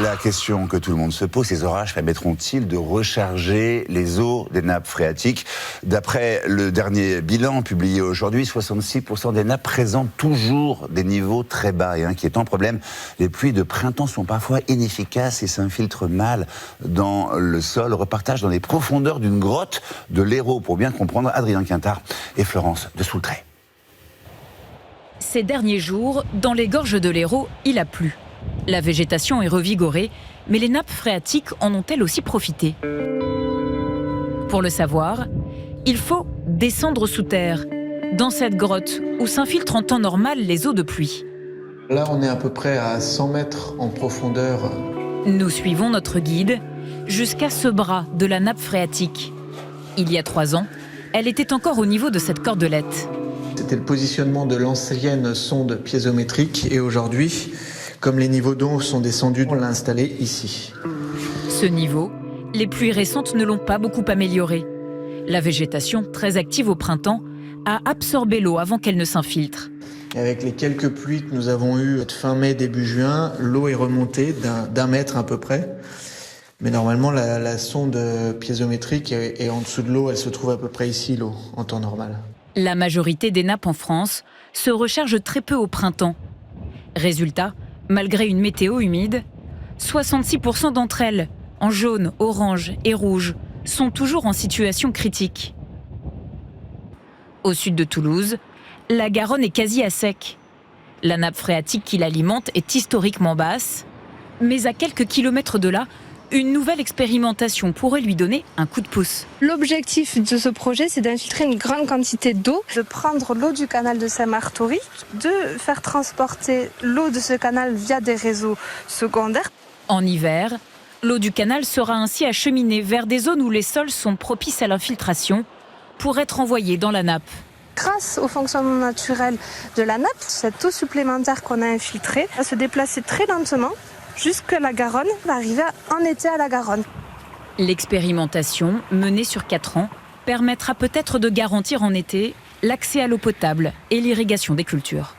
La question que tout le monde se pose, ces orages permettront-ils de recharger les eaux des nappes phréatiques? D'après le dernier bilan publié aujourd'hui, 66% des nappes présentent toujours des niveaux très bas et inquiétants. Problème, les pluies de printemps sont parfois inefficaces et s'infiltrent mal dans le sol. Repartage dans les profondeurs d'une grotte de l'Hérault. Pour bien comprendre, Adrien Quintard et Florence de Soultray. Ces derniers jours, dans les gorges de l'Hérault, il a plu. La végétation est revigorée, mais les nappes phréatiques en ont-elles aussi profité? Pour le savoir, il faut descendre sous terre, dans cette grotte où s'infiltrent en temps normal les eaux de pluie. Là, on est à peu près à 100 mètres en profondeur. Nous suivons notre guide jusqu'à ce bras de la nappe phréatique. Il y a 3 ans, elle était encore au niveau de cette cordelette. C'était le positionnement de l'ancienne sonde piézométrique et aujourd'hui, comme les niveaux d'eau sont descendus, on l'a installé ici. Ce niveau, les pluies récentes ne l'ont pas beaucoup amélioré. La végétation, très active au printemps, a absorbé l'eau avant qu'elle ne s'infiltre. Avec les quelques pluies que nous avons eues fin mai, début juin, l'eau est remontée d'un mètre à peu près. Mais normalement, la sonde piézométrique est en dessous de l'eau, elle se trouve à peu près ici, l'eau, en temps normal. La majorité des nappes en France se rechargent très peu au printemps. Résultat, malgré une météo humide, 66% d'entre elles, en jaune, orange et rouge, sont toujours en situation critique. Au sud de Toulouse, la Garonne est quasi à sec. La nappe phréatique qui l'alimente est historiquement basse, mais à quelques kilomètres de là, une nouvelle expérimentation pourrait lui donner un coup de pouce. L'objectif de ce projet, c'est d'infiltrer une grande quantité d'eau, de prendre l'eau du canal de Saint-Martory, de faire transporter l'eau de ce canal via des réseaux secondaires. En hiver, l'eau du canal sera ainsi acheminée vers des zones où les sols sont propices à l'infiltration pour être envoyée dans la nappe. Grâce au fonctionnement naturel de la nappe, cette eau supplémentaire qu'on a infiltrée va se déplacer très lentement jusque la Garonne, va arriver en été à la Garonne. L'expérimentation, menée sur 4 ans, permettra peut-être de garantir en été l'accès à l'eau potable et l'irrigation des cultures.